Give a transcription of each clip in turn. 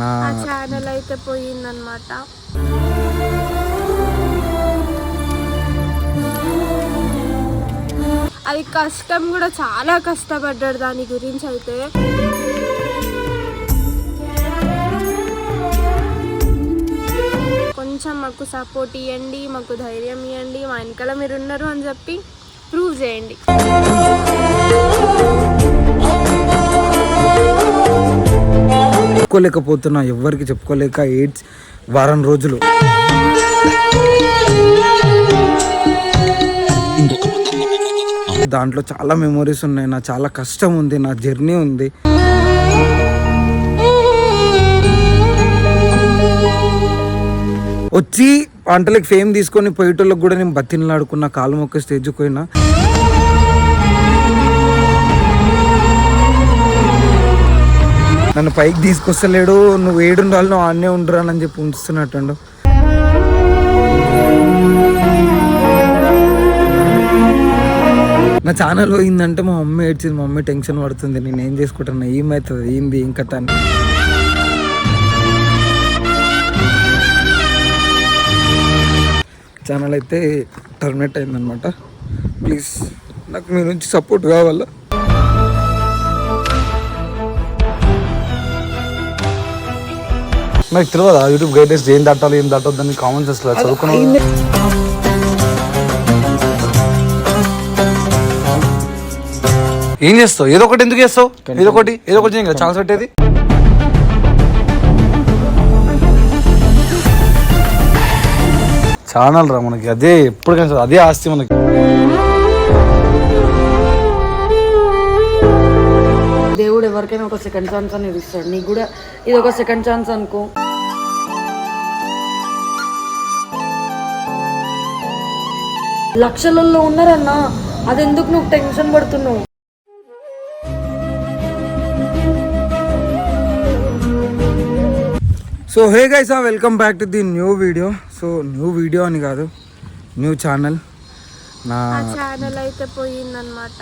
నా ఛానల్ అయితే పోయిందన్నమాట. అది కష్టం కూడా, చాలా కష్టపడ్డాడు దాని గురించి అయితే. కొంచెం మాకు సపోర్ట్ ఇవ్వండి, మాకు ధైర్యం ఇవ్వండి, మా వెనకాల మీరు ఉన్నారు అని చెప్పి ప్రూవ్ చేయండి. చెప్పుకోలేకపోతున్నా, ఎవరికి చెప్పుకోలేక ఏడ్స్ వారం రోజులు. దాంట్లో చాలా మెమొరీస్ ఉన్నాయి, నా చాలా కష్టం ఉంది, నా జర్నీ ఉంది. వచ్చి వంటలకు ఫేమ్ తీసుకొని పోయేటోళ్ళకి కూడా నేను బతిన్లాడుకున్న, కాలు మొక్క స్టేజ్కి పోయినా. నన్ను పైకి తీసుకొస్తలేడు, నువ్వు ఏడుండాలి, నువ్వు ఆడనే ఉండరానని చెప్పి ఉంచుతున్నట్టు. నా ఛానల్ పోయిందంటే మా మమ్మీ ఏడ్చింది, మా మమ్మీ టెన్షన్ పడుతుంది, నేను ఏం చేసుకుంటున్నా, ఏమవుతుంది, ఏంది ఏం కథ అని. ఛానల్ అయితే టర్మినేట్ అయిందనమాట. ప్లీజ్ నాకు మీ నుంచి సపోర్ట్ కావాలా. నాకు తెలియదా యూట్యూబ్ గైడెన్స్ ఏం దాటాలి ఏం దాటొద్దని కామెంట్స్ అసలు చదువుకున్నా. ఏం చేస్తావు? ఏదో ఒకటి ఎందుకు చేస్తావు? ఏదో ఒకటి చేయం కదా ఛాన్స్ పెట్టేది. ఛానల్ రా మనకి, అదే ఎప్పటికైనా అదే ఆస్తి మనకి. దేవుడు ఎవరికైనా ఒక సెకండ్ ఛాన్స్ అనేది ఇస్తాడు, నీకు కూడా ఇది ఒక సెకండ్ ఛాన్స్ అనుకో. లక్షలలో ఉన్నారన్నా, అదెందుకు నువ్వు టెన్షన్ పడుతున్నావు? So hey guys, welcome back to the new video. So new video అని కాదు, న్యూ ఛానల్. నా ఛానల్ అయితే పోయిందన్నమాట.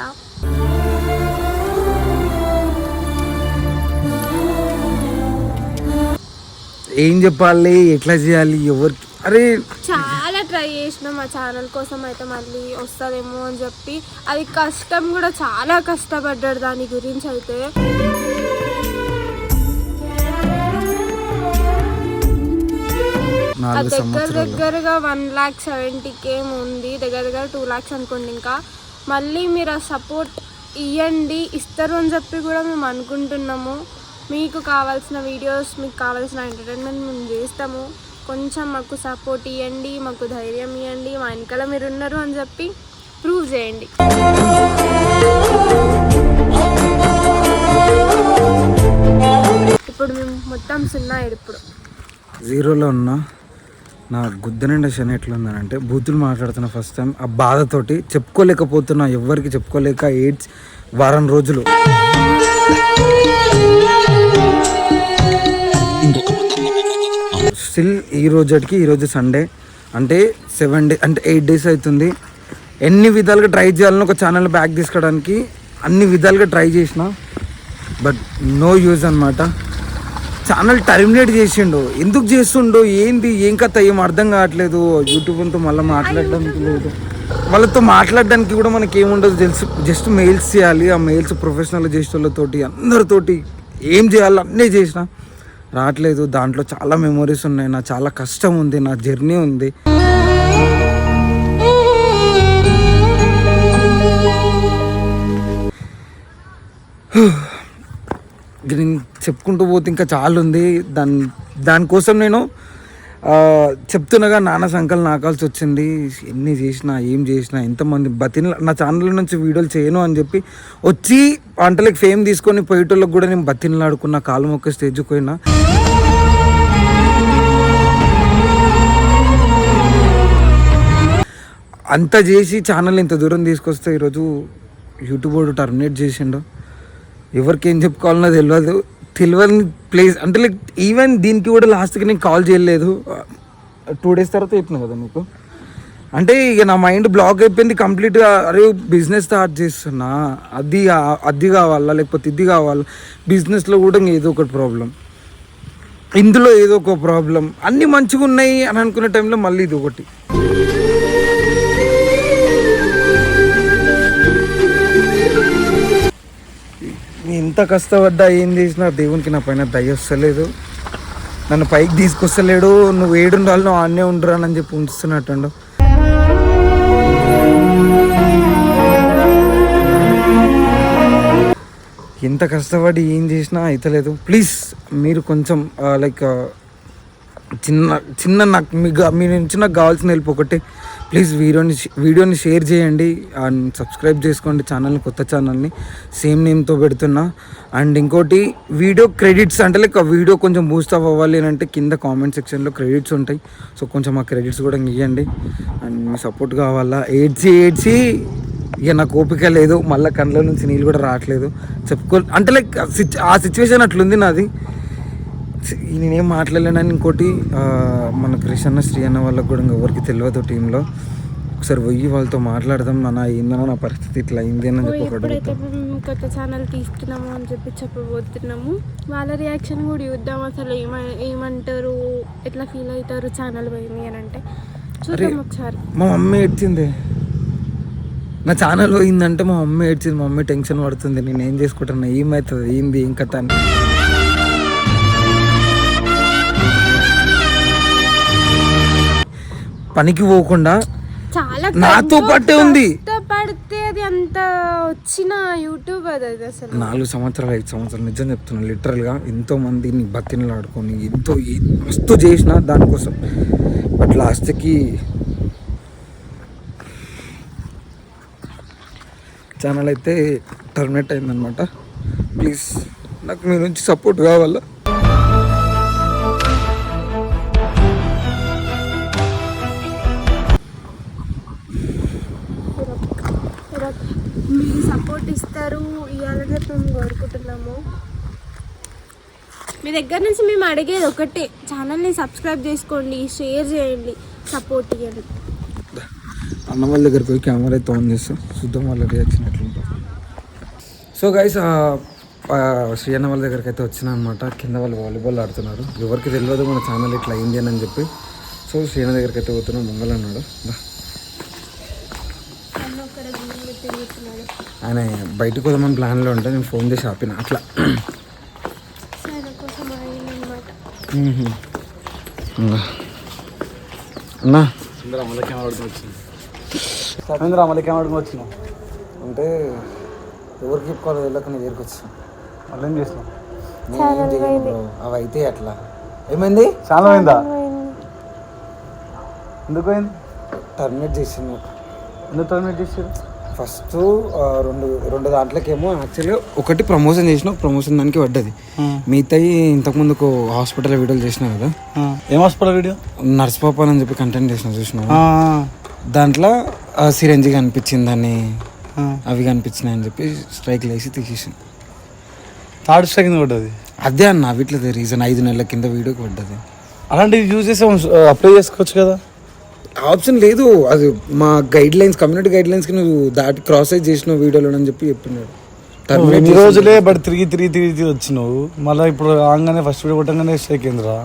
ఏం చెప్పాలి, ఎట్లా చేయాలి, ఎవరికి అరే చాలా ట్రై చేసిన మా ఛానల్ కోసం అయితే మళ్ళీ వస్తుందేమో అని చెప్పి. అది కష్టం కూడా, చాలా కష్టపడ్డాడు దాని గురించి అయితే. దగ్గరగా 1,70,000 ఉంది, దగ్గర 2 lakhs అనుకోండి. ఇంకా మళ్ళీ మీరు ఆ సపోర్ట్ ఇవ్వండి, ఇస్తారు అని చెప్పి కూడా మేము అనుకుంటున్నాము. మీకు కావాల్సిన వీడియోస్, మీకు కావాల్సిన ఎంటర్టైన్మెంట్ మేము చేస్తాము. కొంచెం మాకు సపోర్ట్ ఇవ్వండి, మాకు ధైర్యం ఇవ్వండి, మా వెనకాల మీరు ఉన్నారు అని చెప్పి ప్రూవ్ చేయండి. ఇప్పుడు మేము మొత్తం 0 ఇప్పుడు 0లో ఉన్నా. నా గుద్ద నిండా శని ఎట్లుందనంటే బూతులు మాట్లాడుతున్నా ఫస్ట్ టైం. ఆ బాధతోటి చెప్పుకోలేకపోతున్నా, ఎవరికి చెప్పుకోలేక ఏడ్స్ వారం రోజులు. స్టిల్ ఈరోజు సండే అంటే 7 days అంటే 8 days అవుతుంది. ఎన్ని విధాలుగా ట్రై చేయాలని ఒక ఛానల్ బ్యాక్ తీసుకోవడానికి అన్ని విధాలుగా ట్రై చేసిన, బట్ నో యూజ్ అనమాట. ఛానల్ టర్మినేట్ చేసిండు. ఎందుకు చేస్తుండో, ఏంది ఏం కథ ఏం అర్థం కావట్లేదు. యూట్యూబ్తో మళ్ళీ మాట్లాడడానికి లేదు, వాళ్ళతో మాట్లాడడానికి కూడా మనకి ఏముండదు తెలుసు. జస్ట్ మెయిల్స్ చేయాలి, ఆ మెయిల్స్ ప్రొఫెషనల్ చేసే వాళ్ళతోటి అందరితోటి ఏం చేయాలో అన్నీ చేసిన, రావట్లేదు. దాంట్లో చాలా మెమొరీస్ ఉన్నాయి, నా చాలా కష్టం ఉంది, నా జర్నీ ఉంది. నేను చెప్పుకుంటూ పోతే ఇంకా చాలా ఉంది. దానికోసం నేను చెప్తున్నాగా నాన్న సంకల్ నాకాల్సి వచ్చింది. ఎన్ని చేసినా ఏం చేసినా ఎంతమంది నా ఛానల్ నుంచి వీడియోలు చేయను అని చెప్పి వచ్చి వంటలకు ఫేమ్ తీసుకొని పోయేటోళ్ళకి కూడా నేను బతిన్లాడుకున్న, కాలు మొక్క స్టేజ్కి పోయినా. అంత చేసి ఛానల్ ఇంత దూరం తీసుకొస్తే ఈరోజు యూట్యూబ్ వాడు టర్మినేట్ చేసిండు. ఎవరికి ఏం చెప్పుకోవాలన్నా తెలియని ప్లేస్ అంటే లైక్ ఈవెన్ దీనికి కూడా లాస్ట్కి నేను కాల్ చేయలేదు. 2 days తర్వాత చెప్పిన కదా మీకు. అంటే ఇక నా మైండ్ బ్లాక్ అయిపోయింది కంప్లీట్గా. అరే బిజినెస్ స్టార్ట్ చేస్తున్నా, అది కావాలా లేకపోతే ఇది కావాలా, బిజినెస్లో కూడా ఏదో ఒకటి ప్రాబ్లం. ఇందులో ఏదో ఒక ప్రాబ్లం, అన్నీ మంచిగా ఉన్నాయి అని అనుకునే టైంలో మళ్ళీ ఇది ఒకటి. ఎంత కష్టపడ్డా ఏం చేసినా దేవునికి నా పైన దయ వస్తలేదు, నన్ను పైకి తీసుకొస్తలేడు. నువ్వు ఏడుండాలి, నువ్వు ఆన్నే ఉండరా అని చెప్పి ఉంచుతున్నట్టు. ఎంత కష్టపడి ఏం చేసినా అయితలేదు. ప్లీజ్ మీరు కొంచెం లైక్ చిన్న నాకు మీ నుంచి నాకు కావాల్సిన హెల్ప్ ఒకటి, ప్లీజ్ వీడియోని షేర్ చేయండి అండ్ సబ్స్క్రైబ్ చేసుకోండి ఛానల్ని, కొత్త ఛానల్ని సేమ్ నేమ్తో పెడుతున్నా. అండ్ ఇంకోటి వీడియో క్రెడిట్స్ అంటే లైక్ వీడియో కొంచెం బూస్ట్ అవ్వాలి అని అంటే కింద కామెంట్ సెక్షన్లో క్రెడిట్స్ ఉంటాయి, సో కొంచెం ఆ క్రెడిట్స్ కూడా ఇవ్వండి. అండ్ మీ సపోర్ట్ కావాలా. ఏడ్చి ఇక నాకు ఓపిక లేదు, మళ్ళీ కళ్ళ నుంచి నీళ్ళు కూడా రావట్లేదు అంటే లైక్ ఆ సిచ్యువేషన్ అట్లుంది నాది. నేనేం మాట్లాడలేనని. ఇంకోటి మన క్రిష్ అన్న శ్రీ అన్న వాళ్ళకి కూడా ఎవరికి తెలియదు టీంలో, ఒకసారి పోయి వాళ్ళతో మాట్లాడదాం. ఏందన్నా నా పరిస్థితి ఇట్లా అయింది అని చెప్పి ఎప్పుడైతే మేము కొత్త ఛానల్ తీస్తున్నాము అని చెప్పి చెప్పబోతున్నాము, వాళ్ళ రియాక్షన్ కూడా చూద్దాం. అసలు ఏమంటారు, ఎట్లా ఫీల్ అవుతారు ఛానల్ పోయింది అని అంటే చూద్దాం ఒకసారి. మా మమ్మీ ఏడ్చింది, నా ఛానల్ పోయిందంటే మా మమ్మీ ఏడ్చింది. మా మమ్మీ టెన్షన్ పడుతుంది, నేను ఏం చేసుకుంటున్నా, ఏమవుతుంది, ఏంది ఏం కథ అని. పనికి పోకుండా చాలా నాతో పాటే ఉంది. పడితే అది అంత వచ్చిన యూట్యూబ్ అది అసలు 4 సంవత్సరాలు 5 సంవత్సరాలు నిజం చెప్తున్నాను, లిటరల్గా ఎంతో మందిని బతిని ఆడుకొని ఎంతో మస్తు చేసిన దానికోసం. బట్ లాస్ట్కి ఛానల్ అయితే టర్మినేట్ అయిందనమాట. ప్లీజ్ నాకు మీ నుంచి సపోర్ట్ కావాలా. మీరు సపోర్ట్ ఇస్తారు ఇవ్వాలని చెప్పి మేము కోరుకుంటున్నాము. మీ దగ్గర నుంచి మేము అడిగేది ఒకటే, ఛానల్ని సబ్స్క్రైబ్ చేసుకోండి, షేర్ చేయండి, సపోర్ట్ ఇవ్వండి. అన్న వాళ్ళ దగ్గరికి పోయి కెమెరా అయితే ఆన్ చేస్తాం, చూద్దాం వాళ్ళ రియాక్షన్ ఎట్లుంటుంది. సో గైస్ శ్రీ అన్న వాళ్ళ దగ్గరికి అయితే వచ్చినా అనమాట. కింద వాళ్ళు వాలీబాల్ ఆడుతున్నారు, ఎవరికి తెలియదు మన ఛానల్ ఇట్లా అయింది అని చెప్పి. సో శ్రీ అన్న దగ్గరికి అయితే పోతున్నాం. మంగళ అన్నాడు, ఆయన బయటకు వదామని ప్లాన్లో ఉంటే నేను ఫోన్ చేసి ఆపిన అట్లా. అన్నా వచ్చినా అంటే ఎవరికి చెప్పుకోవాలి వెళ్ళక నీ దగ్గరికి వచ్చాను. మళ్ళీ ఏం చేసినావు? అవి అయితే అట్లా ఏమైంది, చాలా అయిందా? ఎందుకు అయింది? టర్మినేట్ చేసింది. ఎందుకు టర్మినేట్ చేసారు? ఫస్ట్ రెండు దాంట్లోకేమో యాక్చువల్గా ఒకటి ప్రమోషన్ చేసిన, ప్రమోషన్ దానికి పడ్డది. మిగతాయి ఇంతకుముందుకు హాస్పిటల్ వీడియోలు చేసినా కదా. ఏం హాస్పిటల్ వీడియో? నర్స్ పాప అని చెప్పి కంటెంట్ చేసిన చూసిన, దాంట్లో సిరంజి కనిపించిందని అవి కనిపించినాయి అని చెప్పి స్ట్రైక్ వేసి తీసేసింది. థర్డ్ స్ట్రైక్ పడ్డది అదే అన్న, వీటిలో రీజన్ 5 నెలల కింద వీడియోకి పడ్డది. అలాంటివి యూజ్ చేసి అప్లై చేసుకోవచ్చు కదా. ఆప్షన్ లేదు, అది మా గైడ్ లైన్స్, కమ్యూనిటీ గైడ్ లైన్స్కి నువ్వు దాటి క్రాస్ సైజ్ చేసిన వీడియోలో అని చెప్పి చెప్పినాడు. ఈ రోజులే బట్ తిరిగి వచ్చినావు, మళ్ళీ ఇప్పుడు ఆగానే ఫస్ట్ వీడియో కొట్టంగానే స్ట్రైక్ అయిందిరా.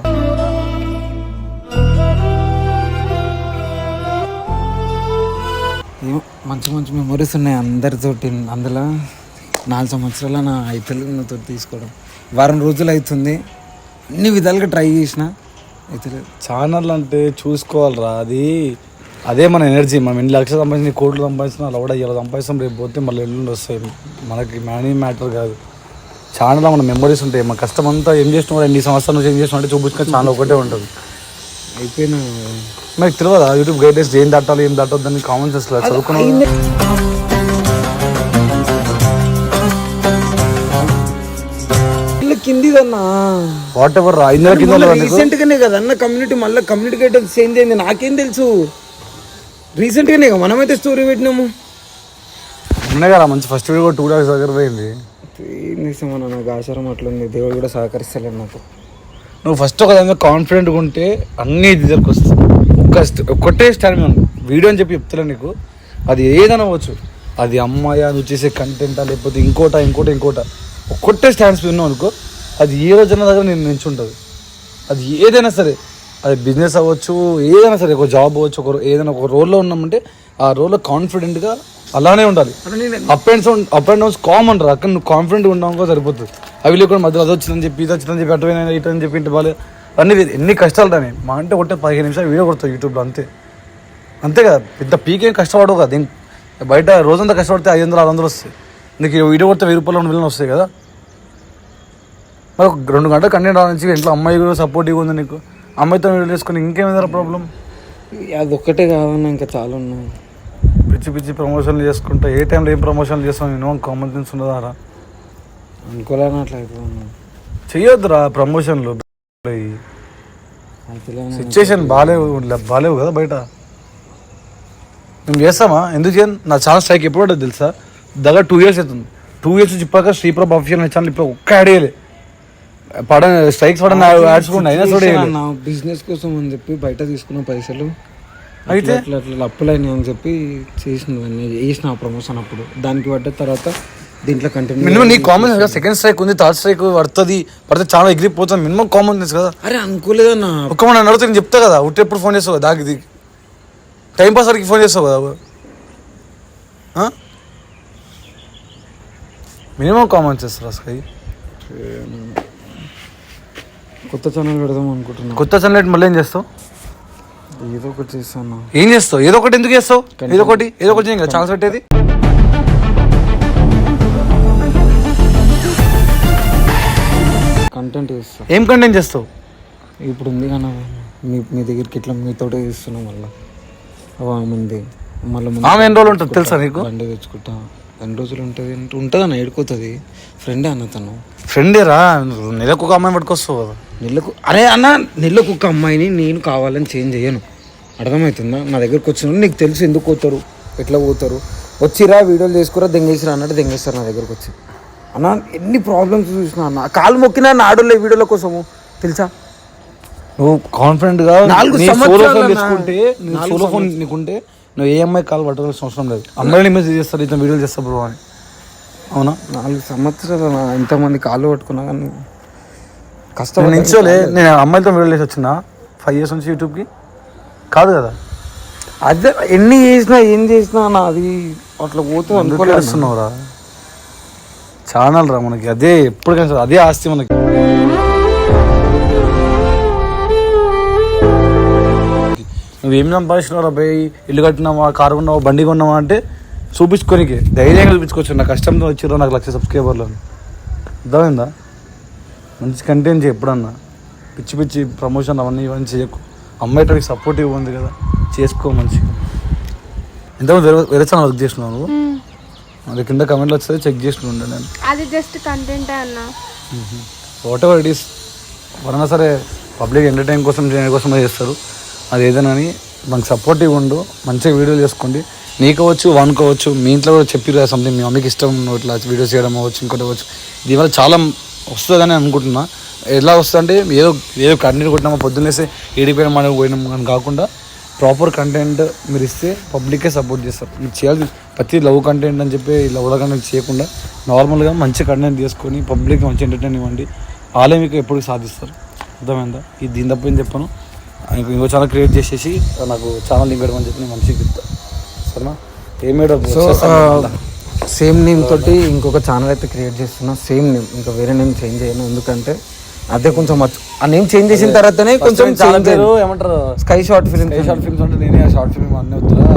మంచి మెమరీస్ ఉన్నాయి అందరితోటి. అందులో 4 సంవత్సరాల నా ఐతలు నాతో తీసుకోవడం, వారం రోజులు అవుతుంది, అన్ని విధాలుగా ట్రై చేసిన అయితే. ఛానల్ అంటే చూసుకోవాలిరా, అదే మన ఎనర్జీ. మనం ఎన్ని లక్షలు సంపాదించిన, కోట్లు సంపాదించిన అలా కూడా ఇలా సంపాదిస్తాం, రేపు పోతే మళ్ళీ ఎల్లుండి వస్తాయి. మనకి మనీ మ్యాటర్ కాదు, ఛానల్లో మన మెమరీస్ ఉంటాయి. మన కష్టం అంతా ఏం చేసినా, 2 సంవత్సరాల నుంచి ఏం చేసినా అంటే చూపించుకున్న ఛానల్ ఒకటే ఉంటుంది. అయిపోయిన మనకి తెలియదా యూట్యూబ్ గైడ్లైన్స్ ఏం దాటాలి ఏం దాటొద్దు అని కామన్ సెన్స్ చదువుకున్నా. కిందిదన్నా వాట్ ఎవర్ రా, రీసెంట్ గానే కదా అన్న కమ్యూనిటీ, మళ్ళీ కమ్యూనిటీ గైడెన్స్ చేంజ్ అయింది. నాకేం తెలుసు, రీసెంట్ గానే మనమైతే స్టోరీ పెట్టినాము. ఉన్నాయి కదా మంచి ఫస్ట్ వీడియో 2 lakhs దగ్గర పోయింది. ఏం చేసామన్నా, నాకు ఆచారం అట్లుంది, దేవుడు కూడా సహకరిస్తలేదు నాకు. నువ్వు ఫస్ట్ ఒక దాని కాన్ఫిడెంట్గా ఉంటే అన్నీ దగ్గరకు వస్తాయి. ఒక్కటే స్టాండ్ మనం వీడియో అని చెప్పి చెప్తున్నా నీకు, అది ఏదైనా అవ్వచ్చు. అది అమ్మాయి నువ్వు చేసే కంటెంటా లేకపోతే ఇంకోట ఒక్కటే స్టాండ్స్ విన్నావు అనుకో, అది ఏ రోజైనా దగ్గర నేను నించుంటుంది. అది ఏదైనా సరే, అది బిజినెస్ అవ్వచ్చు, ఏదైనా సరే, ఒక జాబ్ అవ్వచ్చు, ఏదైనా ఒక రోల్లో ఉన్నామంటే ఆ రోల్లో కాన్ఫిడెంట్గా అలానే ఉండాలి. అప్ అండ్ డౌన్స్ కామన్ రా, అక్కడ నువ్వు కాన్ఫిడెంట్గా ఉండడం సరిపోతుంది. అవి లేకుండా మధ్యలో అది వచ్చిందని చెప్పి ఇది వచ్చిందని చెప్పి అటువైనా ఇటు అని చెప్పి ఇంటి వాళ్ళు అన్నీ ఎన్ని కష్టాలు రాని మా అంటే ఒకటే 15 నిమిషాలు వీడియో కొడతావు యూట్యూబ్లో, అంతే కదా. పెద్ద పీకేం కష్టపడవు కదా, బయట రోజంతా కష్టపడితే 500-600 వస్తాయి. నీకు వీడియో కొడితే 1000 రూపాయలు 2,000 వస్తాయి కదా. మరి ఒక 2 గంటల కంటెంట్ రావచ్చు, ఇంట్లో అమ్మాయి కూడా సపోర్టివ్గా ఉంది నీకు, అమ్మాయితో వీడియో చేసుకుని ఇంకేమైనా ప్రాబ్లం? అది ఒక్కటే కాదన్నా, ఇంకా చాలా ఉన్నాయి. పిచ్చి పిచ్చి ప్రమోషన్లు చేసుకుంటా ఏ టైంలో ఏం ప్రమోషన్లు చేస్తాను నేను, కామన్ సెన్స్ ఉన్నదారా? అనుకోలేని అట్లా అయిపోయింది. చెయ్యొద్దురా ప్రమోషన్లు, సిచ్యువేషన్ బాగాలేవు కదా బయట. మేము చేస్తామా, ఎందుకు చేయను? నా ఛాన్స్ స్ట్రైక్ ఎప్పుడు పడ్డది తెలుసా? దగ్గర 2 years అవుతుంది. 2 years చెప్పాక శ్రీప్రభ అఫీషియల్ ఛానల్ ఇప్పుడు ఒక్క యాడ్ వేయలే, స్ట్రైక్స్ పడని యాడ్స్ కూడా అయినా చూడ బిజినెస్ కోసం అని చెప్పి బయట తీసుకున్న పైసలు అయితే అట్లా అప్పులైనాయి అని చెప్పి చేసిన ప్రమోషన్ అప్పుడు, దానికి పడ్డ తర్వాత దీంట్లో కంటిన్యూ. మినిమం నీ కామన్ సెన్స్, సెకండ్ స్ట్రైక్ ఉంది, థర్డ్ స్ట్రైక్ పడితే చాలా ఎగిరిపోతుంది, మినిమం కామన్ సెన్స్ కదా. అరే అనుకోలేదన్నా, ఒక్క మనం అడిగితే నేను చెప్తా కదా, ఎప్పుడు ఫోన్ చేస్తావు కదా, దానికి టైం పాస్ వరకు ఫోన్ చేస్తావు కదా. మినిమం కామన్ సెన్స్ రా స్కై. కొత్త ఛానల్ పెడదాం అనుకుంటున్నా. కొత్త ఛానల్ మళ్ళీ ఏం చేస్తావు? ఏదో ఒకటి చేస్తాను. ఏం చేస్తావు? ఏదో ఒకటి ఎందుకు చేస్తావు? ఏదో ఒకటి చేయం కదా ఛాన్స్ పెట్టేది. కంటెంట్ చేస్తా. ఏం కంటెంట్ చేస్తావు? ఇప్పుడు ఉంది కానీ మీ దగ్గరికి ఇట్లా మీతోటే చేస్తున్నాం. మళ్ళీ ఆమె ఎన్ని రోజులు ఉంటుంది తెలుసా నీకు? బండి తెచ్చుకుంటా. ఎన్ని రోజులు ఉంటుంది అన్న, ఏడుకోతుంది. ఫ్రెండే అన్న, తను ఫ్రెండే రా. నెలకు ఒక అమ్మాయి పట్టుకొస్తావు కదా. నెలకు ఒక అమ్మాయిని నేను కావాలని చేంజ్ చేయను, అర్థమవుతుందా? నా దగ్గరకు వచ్చిన నీకు తెలుసు ఎందుకు పోతారు, ఎట్లా పోతారు, వచ్చిరా వీడియోలు చేసుకురా దెంగేసిరా అన్నట్టు దెంగేస్తారు నా దగ్గరకు వచ్చి. అన్న ఎన్ని ప్రాబ్లమ్స్ చూసినా అన్న, కాలు మొక్కినా నా ఆడోళ్ళ వీడియోల కోసము తెలుసా. నువ్వు కాన్ఫిడెంట్ గా 4 సంవత్సరాలు తీసుకుంటే, సోలో ఫోన్ నీకుంటే నువ్వు ఏ అమ్మాయి కాలు పట్టాల్సిన అవసరం లేదు. అమ్మాయిని ఇమేజ్ చేస్తారు, ఇతను వీడియోలు చేస్తా బ్రో అని. అవునా? 4 సంవత్సరాలు ఎంతమంది కాళ్ళు పట్టుకున్నా కానీ కష్టం నించోలే. నేను అమ్మాయిలతో వీడియోలు చేసి వచ్చిన 5 years నుంచి యూట్యూబ్కి కాదు కదా. అదే ఎన్ని చేసినా ఏం చేసినా నా అది అట్లా పోతే అనుకోలేస్తున్నావురా. ఛానల్ రా మనకి, అదే ఎప్పటికైనా అదే ఆస్తి మనకి. నువ్వేం సంపాదించినావు అబ్బాయి, ఇల్లు కట్టినావా, కారు కొన్నావా, బండి కొన్నావా అంటే చూపించుకోనికి ధైర్యంగా చూపించుకోవచ్చు. నా కష్టంతో వచ్చిర్రా నాకు 1,00,000 సబ్స్క్రైబర్లు అర్థమైందా? మంచి కంటెంట్ చేయి ఎప్పుడన్నా. పిచ్చి పిచ్చి ప్రమోషన్ అవన్నీ ఇవన్నీ చేయకు. అమ్మాయికి సపోర్టివ్ ఉంది కదా, చేసుకో మంచిగా. ఎంతమంది వేరే ఛానల్ వర్క్ చేసినావు నువ్వు? అది కింద కమెంట్లో వచ్చేది చెక్ చేసినాను నేను. అది జస్ట్ కంటెంటే అన్న. వాట్ ఎవర్ ఇట్ ఈస్, ఎవరైనా సరే పబ్లిక్ ఎంటర్టైన్ కోసం కోసమే చేస్తారు. అది ఏదైనా అని మనకు సపోర్టివ్ ఉండు, మంచిగా వీడియోలు చేసుకోండి. నీకోవచ్చు, వానుకోవచ్చు, మీ ఇంట్లో కూడా చెప్పిరా సంథింగ్, మీ మమ్మీకి ఇష్టం ఇట్లా వీడియోస్ చేయడం అవ్వచ్చు, ఇంకోటి అవ్వచ్చు. దీనివల్ల చాలా వస్తుందని అనుకుంటున్నా. ఎలా వస్తుందంటే ఏదో కంటెంట్ కొట్టినామా, పొద్దున్నేసే ఏడిపోయినా మనం పోయినాం అని కాకుండా ప్రాపర్ కంటెంట్ మీరు ఇస్తే పబ్లిక్కే సపోర్ట్ చేస్తారు. మీరు చేయాలి ప్రతి లవ్ కంటెంట్ అని చెప్పి లవ్ కంటెంట్ చేయకుండా నార్మల్గా మంచి కంటెంట్ తీసుకొని పబ్లిక్ మంచి ఎంటర్టైన్ ఇవ్వండి. వాళ్ళే మీకు ఎప్పుడు సాధిస్తారు. అర్థమైందా? ఇది దీని తప్ప ఏం చెప్పాను. ఇంకో ఛానల్ క్రియేట్ చేసేసి నాకు ఛానల్ లింక్ పెట్టమని చెప్పి నేను మంచిగా చెప్తాను. సరేనా? సేమ్ నేమ్ తోటి ఇంకొక ఛానల్ అయితే క్రియేట్ చేస్తున్నా. సేమ్ నేమ్, ఇంకా వేరే నేమ్ చేంజ్ చేయను. ఎందుకంటే అదే కొంచెం ఆ నేమ్ చేంజ్ చేసిన తర్వాతనే కొంచెం ఏమంటారు స్కై షార్ట్ ఫిల్మ్ అంటే నేనే షార్ట్ ఫిల్మ్ అన్నీ వద్దురా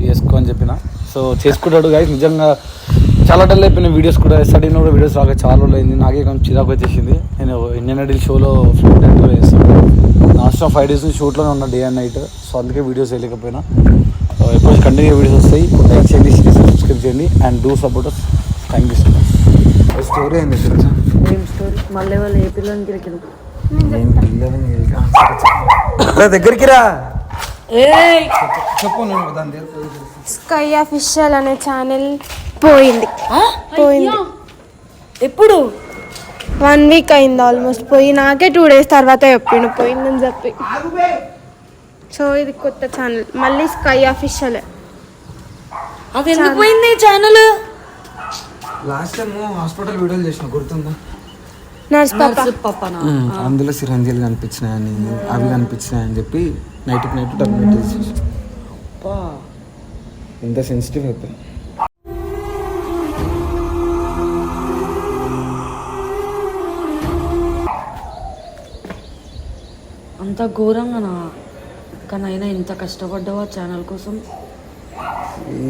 చేసుకో అని చెప్పిన. సో చేసుకుంటాడు గాయస్. నిజంగా చాలా డల్ అయిపోయిన వీడియోస్ కూడా, స్టడీలో కూడా వీడియోస్ రాక చాలా రోజులు అయింది. నాకే కొంచెం చిరాకు వచ్చేసింది. నేను ఇండియన్ ఐడల్ షోలో ఫ్లూట్ యాక్ట్ కూడా చేస్తాను. లాస్ట్ 5 days నుంచి షూట్లోనే ఉన్నా డే అండ్ నైట్. సో అందుకే వీడియోస్ వేయలేకపోయినా. ఎప్పుడు కంటిన్యూ వీడియోస్ వస్తాయి. లైక్ చేయండి, సబ్స్క్రైబ్ చేయండి and do support us. Thank you so much. Story ఏంది తెలుసా? ఏం స్టోరీ? మళ్ళీ వాళ్ళు ఏ పిల్లని గెలికిన దగ్గరికి రా చెప్పు. స్కై అఫీషియల్ అనే ఛానల్ పోయింది. ఎప్పుడు? 1 week అయింది ఆల్మోస్ట్ పోయి. నాకే 2 days తర్వాత చెప్పిండు పోయిందని చెప్పి. సో ఇది కొత్త ఛానల్ మళ్ళీ స్కై అఫీషియల్. అది ఎందుకు పోయింది ఛానల్? లాస్ట్ టైం హాస్పిటల్ వీడియోలు చేసిన గుర్తుందా? నర్స్ పాప పప్పనా అందులో సిరంజీలు కనిపించినాయని అవి కనిపించినాయని చెప్పి నైట్కి నైట్ టర్మినేట్ చేసేసి ఇంత సెన్సిటివ్ అయిపోయింది. అంత ఘోరంగానా? కానీ అయినా ఇంత కష్టపడ్డావా ఛానల్ కోసం?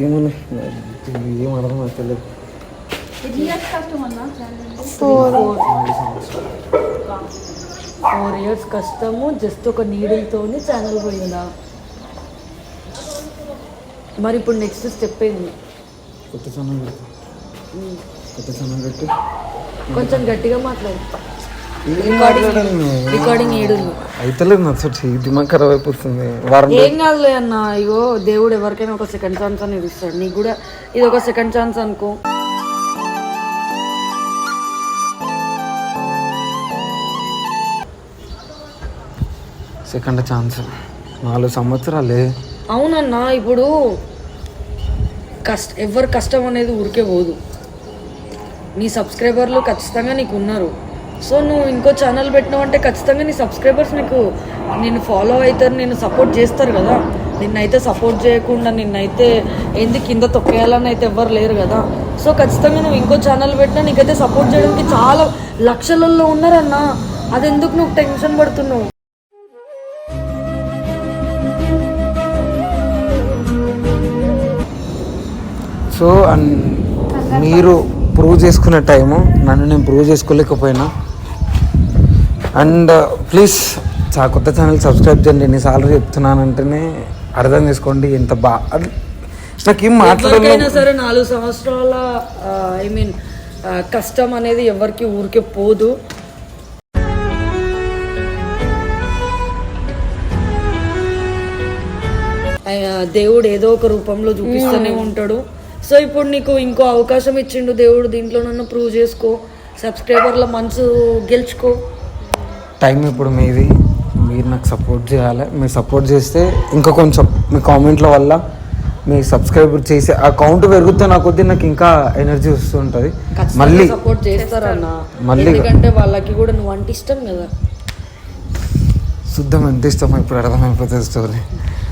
ఏమన్నా ఏం అర్థం అవుతలేదు. 4 years కష్టము జస్ట్ ఒక నీడిల్తోని ఛానల్ పోయిందా? మరి ఇప్పుడు నెక్స్ట్ స్టెప్ ఏంది? కొత్త ఛానల్ పెట్టి కొత్త ఛానల్ పెట్టి కొంచెం గట్టిగా మాట్లాడు. ఏం మాట్లాడాను? రికార్డింగ్ ఏడు అయితలేదు నాకు దిమాగ్ ఖరాబ్ అయిపోతుంది. వారం ఏం కాదులే అన్న. ఇగో దేవుడు ఎవరికైనా ఒక సెకండ్ ఛాన్స్ అనేది ఇస్తాడు. నీకు కూడా ఇది ఒక సెకండ్ ఛాన్స్ అనుకో. సెకండ్ ఛాన్స్ 4 సంవత్సరాలే. అవునన్నా, ఇప్పుడు ఎవరి కష్టం అనేది ఊరికే పోదు. నీ సబ్స్క్రైబర్లు ఖచ్చితంగా నీకు ఉన్నారు. సో నువ్వు ఇంకో ఛానల్ పెట్టినావు అంటే ఖచ్చితంగా నీ సబ్స్క్రైబర్స్ నిన్ను ఫాలో అవుతారు, నిన్ను సపోర్ట్ చేస్తారు కదా. నిన్నైతే సపోర్ట్ చేయకుండా నిన్నైతే ఎందుకు కింద తొక్కేయాలని అయితే ఎవ్వరు లేరు కదా. సో ఖచ్చితంగా నువ్వు ఇంకో ఛానల్ పెట్టినా నీకైతే సపోర్ట్ చేయడానికి చాలా లక్షలలో ఉన్నారన్నా. అది ఎందుకు నువ్వు టెన్షన్ పడుతున్నావు? సో మీరు ప్రూవ్ చేసుకునే టైము నన్ను నేను ప్రూవ్ చేసుకోలేకపోయినా. అండ్ ప్లీజ్ కొత్త ఛానల్ సబ్స్క్రైబ్ చేయండి. ఎన్నిసార్లు చెప్తున్నానంటేనే అర్థం చేసుకోండి ఎంత బాగా. నాకేం ఎవరికైనా సరే 4 సంవత్సరాల కష్టం అనేది ఎవరికి ఊరికే పోదు. దేవుడు ఏదో ఒక రూపంలో చూపిస్తూనే ఉంటాడు. సో ఇప్పుడు నీకు ఇంకో అవకాశం ఇచ్చిండు దేవుడు. దీంట్లో నన్ను ప్రూవ్ చేసుకో, సబ్స్క్రైబర్ల మనసు గెలుచుకో. టైం ఇప్పుడు మీది. మీరు నాకు సపోర్ట్ చేయాలి. మీరు సపోర్ట్ చేస్తే ఇంకా కొంచెం మీ కామెంట్ల వల్ల మీ సబ్స్క్రైబర్ చేసే ఆ కౌంట్ పెరుగుతున్న కొద్దీ నాకు ఇంకా ఎనర్జీ వస్తూ ఉంటుంది. మళ్ళీ సపోర్ట్ చేస్తారన్న. మళ్ళీ ఎందుకంటే వాళ్ళకి కూడా నువ్వు అంటే ఇష్టం కదా. శుద్ధం ఎంత ఇష్టమో ఇప్పుడు అర్థమైపోతుంది స్టోరీ.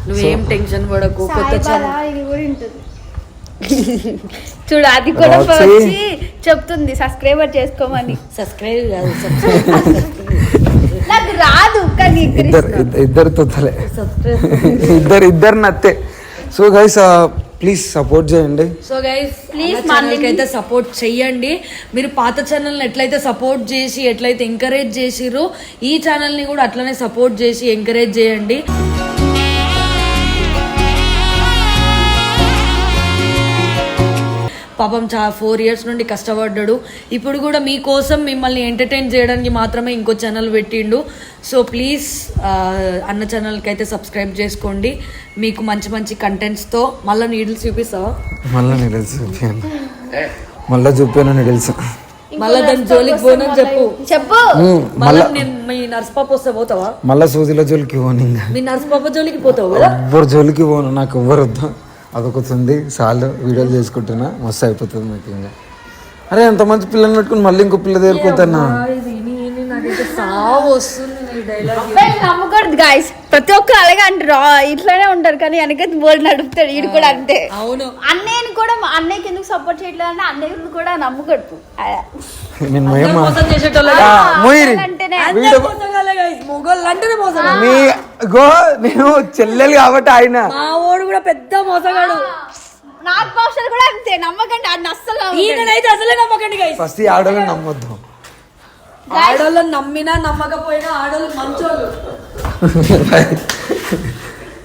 నువ్వేం టెన్షన్ పడకు. కొత్త ఇది కూడా ఉంటుంది. చూడు అది కూడా వచ్చి చెప్తుంది సబ్స్క్రైబర్ చేసుకోమని. సబ్స్క్రైబ్ కాదు, నాకు రాదు కానీ ఇద్దరు తొత్తలే, ఇద్దరు నత్తే. సో గైస్ ప్లీజ్ సపోర్ట్ చేయండి. సో గైస్ ప్లీజ్ ఛానల్కి సపోర్ట్ చెయ్యండి. మీరు పాత ఛానల్ని ఎట్లయితే సపోర్ట్ చేసి ఎట్లయితే ఎంకరేజ్ చేసిరో ఈ ఛానల్ని కూడా అట్లనే సపోర్ట్ చేసి ఎంకరేజ్ చేయండి. పాపం 4 years నుండి కష్టపడ్డాడు. ఇప్పుడు కూడా మీకోసం మిమ్మల్ని ఎంటర్టైన్ చేయడానికి మాత్రమే ఇంకో ఛానల్ పెట్టిండు. సో ప్లీజ్ అన్న ఛానల్కి అయితే సబ్స్క్రైబ్ చేసుకోండి. మీకు మంచి మంచి కంటెంట్స్తో మళ్ళీ నీడిల్స్ చూపిస్తావా? మళ్ళీ చూపాను నీడిల్స్. మళ్ళీ దాని జోలికి పోనని చెప్పు. మళ్ళీ నేను మీ నర్స్ పాప వస్తే పోతావా? మళ్ళీ సూదిలో జోలికి పోను. ఇంకా మీ నర్స్ పాప జోలికి పోతావు కదా? ఎవ్వరు జోలికి పోను, నాకు ఎవ్వరు వద్దా. అదొకతుంది చాలు. వీడియోలు చేసుకుంటున్నా మస్తు అయిపోతుంది నాకు. ఇంకా అరే ఎంత మంచి పిల్లని పెట్టుకుని మళ్ళీ ఇంకో పిల్ల దగ్గరిపోతున్నా. నమ్మకూడదు గాయస్. ప్రతి ఒక్కరు అలాగే అంటారు, ఇట్లానే ఉంటారు. కానీ వెనక బోల్డ్ నడుపుతాడు వీడు కూడా అంతే. అవును, అన్నయ్యని కూడా అన్నయ్యకి ఎందుకు సపోర్ట్ చేయట్లేదు అంటే అన్నయ్యని కూడా నమ్మకూడదు. నేను చెల్లెలు కాబట్టి ఆయన మా వాడు కూడా పెద్ద మోసగాడు. నాకు భాషలు కూడా అంతే. నమ్మకండి అన్న అస్సలు. ఈయనైతే అసలే నమ్మకండి గైస్. ఫస్ట్ ఈ ఆడోళ్ళని నమ్మొద్దు. ఆడోళ్ళని నమ్మినా నమ్మకపోయినా ఆడోళ్ళు మంచోళ్ళు.